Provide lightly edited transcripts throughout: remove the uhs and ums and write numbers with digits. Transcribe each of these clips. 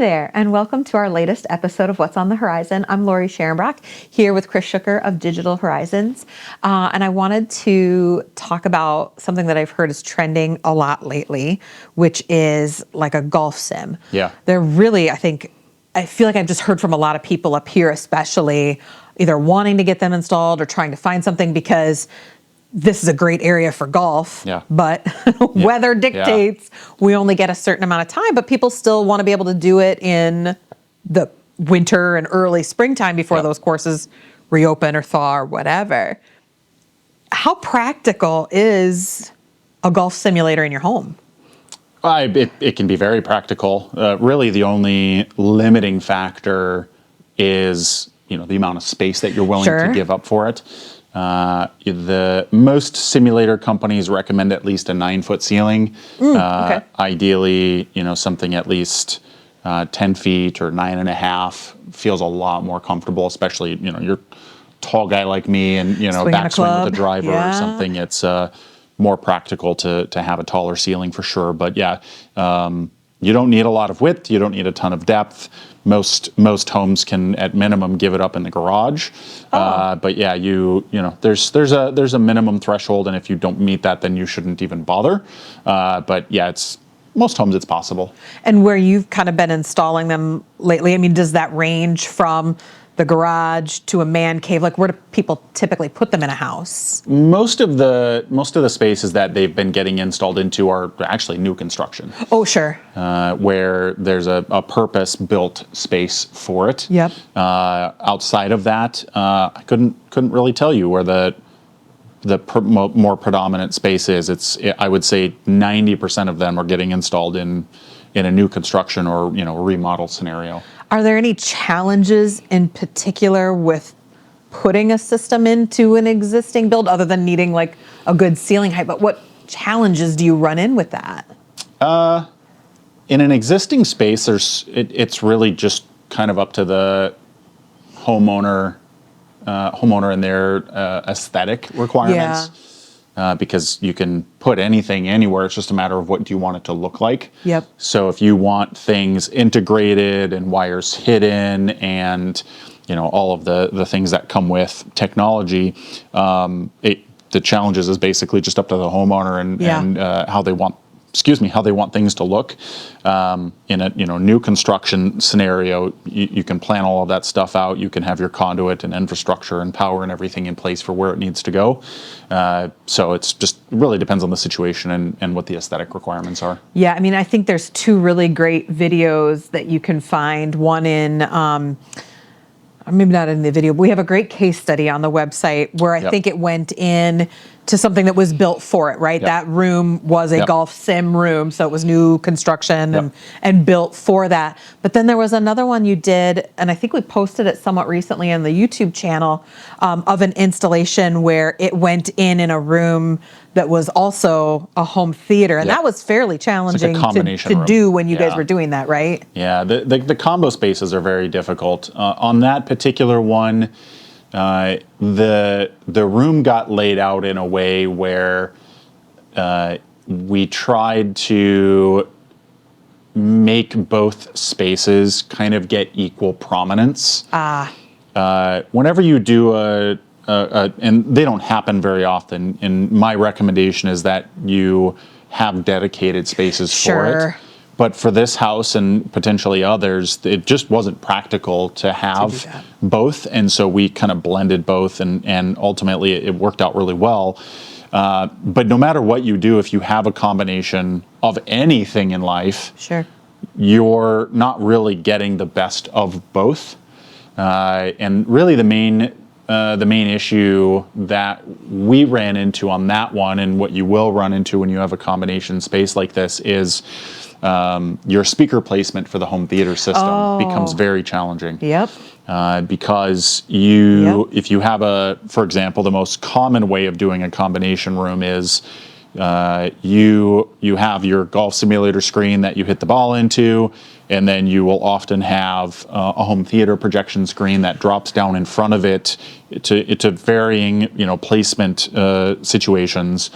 there, and welcome to our latest episode of What's on the Horizon. I'm Lori Sharonbrock, here with Chris Shooker of Digital Horizons, and I wanted to talk about something that I've heard is trending a lot lately, which is like a golf sim. Yeah. They're really, I feel like I've just heard from a lot of people up here especially, either wanting to get them installed or trying to find something because this is a great area for golf, but weather dictates we only get a certain amount of time, but people still want to be able to do it in the winter and early springtime before those courses reopen or thaw or whatever. How practical is a golf simulator in your home? It can be very practical. Really, the only limiting factor is the amount of space that you're willing to give up for it. The most simulator companies recommend at least a 9-foot ceiling. Ideally, something at least 10 feet or 9.5 feels a lot more comfortable, especially, you're a tall guy like me and, backswing with a driver or something. It's more practical to have a taller ceiling for sure. But you don't need a lot of width. You don't need a ton of depth. Most homes can, at minimum, give it up in the garage. But there's a minimum threshold, and if you don't meet that, then you shouldn't even bother. Most homes it's possible. And where you've kind of been installing them lately, does that range from the garage to a man cave? Like, where do people typically put them in a house? Most of the spaces that they've been getting installed into are actually new construction. Oh, sure. Where there's a purpose-built space for it. Yep. Outside of that, I couldn't really tell you where the more predominant space is. I would say 90% of them are getting installed in a new construction or remodel scenario. Are there any challenges in particular with putting a system into an existing build other than needing like a good ceiling height? But what challenges do you run in with that? In an existing space, it's really just kind of up to the homeowner and their aesthetic requirements. Because you can put anything anywhere. It's just a matter of what do you want it to look like. Yep. So if you want things integrated and wires hidden and all of the things that come with technology, the challenges is basically just up to the homeowner and how they want things to look. In a new construction scenario, you can plan all of that stuff out. You can have your conduit and infrastructure and power and everything in place for where it needs to go. So it's just really depends on the situation and what the aesthetic requirements are. Yeah, I think there's two really great videos that you can find. One in maybe not in the video, but we have a great case study on the website where I think it went in to something that was built for it, right? That room was a golf sim room, so it was new construction and built for that. But then there was another one you did, and I think we posted it somewhat recently on the YouTube channel, of an installation where it went in a room that was also a home theater, and that was fairly challenging to do when you guys were doing that, right? Yeah, the combo spaces are very difficult. On that particular one, the room got laid out in a way where we tried to make both spaces kind of get equal prominence. Whenever you do and they don't happen very often, and my recommendation is that you have dedicated spaces for it. But for this house and potentially others, it just wasn't practical to have both. And so we kind of blended both, and ultimately it worked out really well. But no matter what you do, if you have a combination of anything in life, you're not really getting the best of both. And really the main issue that we ran into on that one, and what you will run into when you have a combination space like this, is your speaker placement for the home theater system becomes very challenging. Because if you have for example, the most common way of doing a combination room is you have your golf simulator screen that you hit the ball into, and then you will often have a home theater projection screen that drops down in front of it to varying placement situations.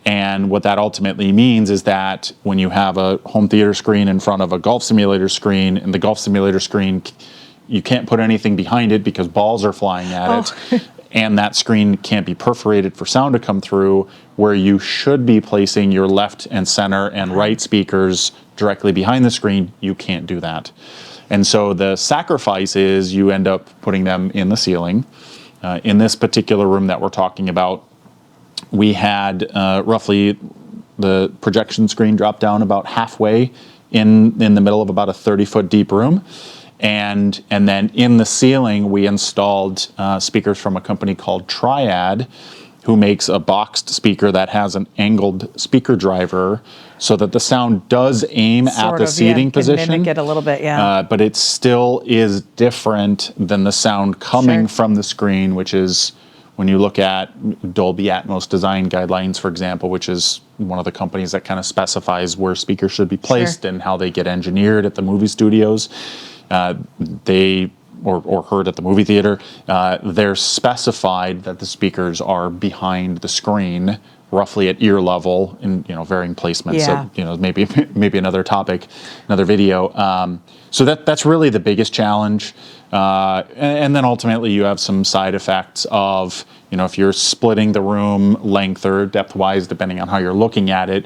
And what that ultimately means is that when you have a home theater screen in front of a golf simulator screen, and the golf simulator screen, you can't put anything behind it because balls are flying at it, and that screen can't be perforated for sound to come through, where you should be placing your left and center and right speakers directly behind the screen, you can't do that. And so the sacrifice is you end up putting them in the ceiling. In this particular room that we're talking about, we had roughly the projection screen drop down about halfway in the middle of about a 30-foot deep room. And then in the ceiling, we installed speakers from a company called Triad, who makes a boxed speaker that has an angled speaker driver so that the sound does aim at the seating position. Mimic it a little bit, but it still is different than the sound coming from the screen, which is when you look at Dolby Atmos design guidelines, for example, which is one of the companies that kind of specifies where speakers should be placed and how they get engineered at the movie studios. Or heard at the movie theater, they're specified that the speakers are behind the screen, roughly at ear level, in varying placements. So maybe another topic, another video. So that's really the biggest challenge. And then ultimately you have some side effects of if you're splitting the room length or depth-wise, depending on how you're looking at it,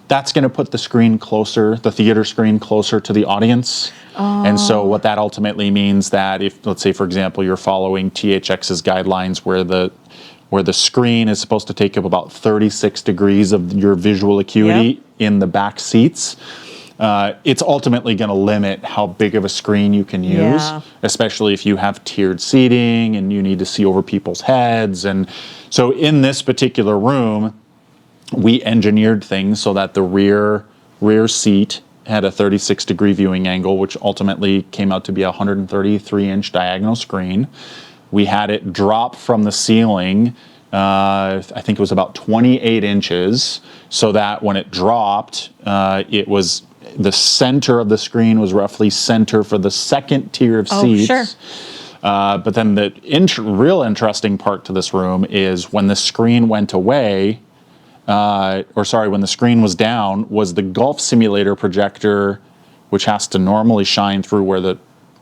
that's going to put the screen closer, the theater screen closer to the audience. And so what that ultimately means that if, let's say, for example, you're following THX's guidelines where the screen is supposed to take up about 36 degrees of your visual acuity in the back seats, it's ultimately going to limit how big of a screen you can use, especially if you have tiered seating and you need to see over people's heads. And so in this particular room, we engineered things so that the rear seat had a 36-degree viewing angle, which ultimately came out to be a 133-inch diagonal screen. We had it drop from the ceiling, I think it was about 28 inches, so that when it dropped, it was the center of the screen was roughly center for the second tier of seats. But then the real interesting part to this room is when the screen went away, when the screen was down, was the golf simulator projector, which has to normally shine through where the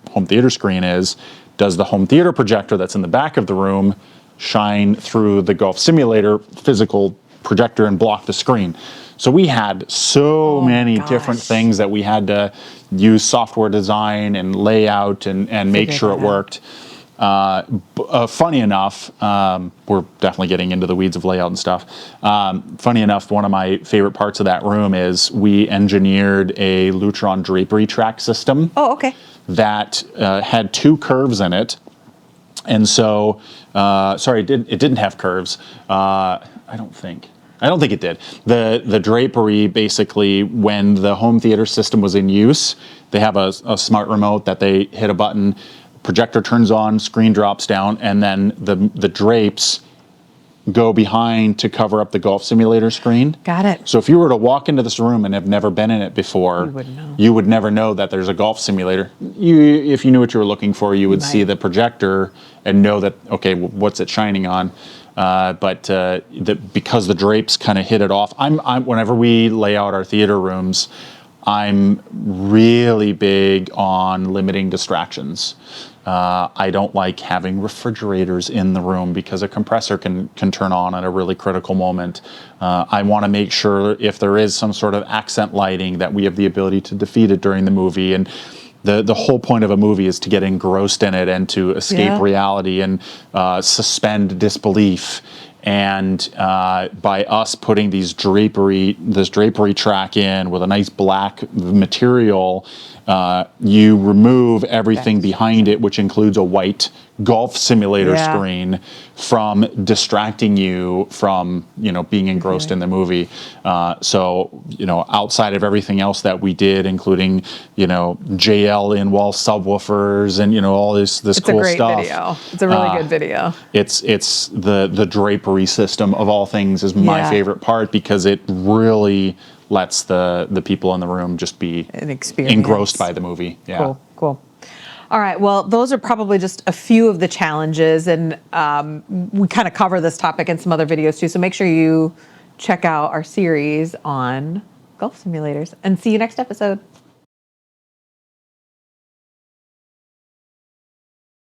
home theater screen is. Does the home theater projector that's in the back of the room shine through the golf simulator physical projector and block the screen? So we had so many different things that we had to use software design and layout and make sure it worked. Funny enough, we're definitely getting into the weeds of layout and stuff. Funny enough, one of my favorite parts of that room is we engineered a Lutron drapery track system. That had two curves in it. And so, it didn't have curves. I don't think it did. The drapery, basically, when the home theater system was in use, they have a smart remote that they hit a button, projector turns on, screen drops down, and then the drapes go behind to cover up the golf simulator screen. Got it. So if you were to walk into this room and have never been in it before, you would never know that there's a golf simulator. If you knew what you were looking for, you would see the projector and know that, okay, what's it shining on? But because the drapes kind of hit it off, whenever we lay out our theater rooms, I'm really big on limiting distractions. I don't like having refrigerators in the room because a compressor can turn on at a really critical moment. I want to make sure if there is some sort of accent lighting that we have the ability to defeat it during the movie. And the whole point of a movie is to get engrossed in it and to escape reality and suspend disbelief. And by us putting this drapery track in with a nice black material, you remove everything behind it, which includes a white golf simulator screen, from distracting you from being engrossed in the movie. So outside of everything else that we did, including JL in wall subwoofers and all this cool stuff. It's a really good video. It's the drapery system of all things is my favorite part because it really lets the people in the room just be engrossed by the movie. Cool. All right, well, those are probably just a few of the challenges, and we kind of cover this topic in some other videos too, so make sure you check out our series on golf simulators. And see you next episode.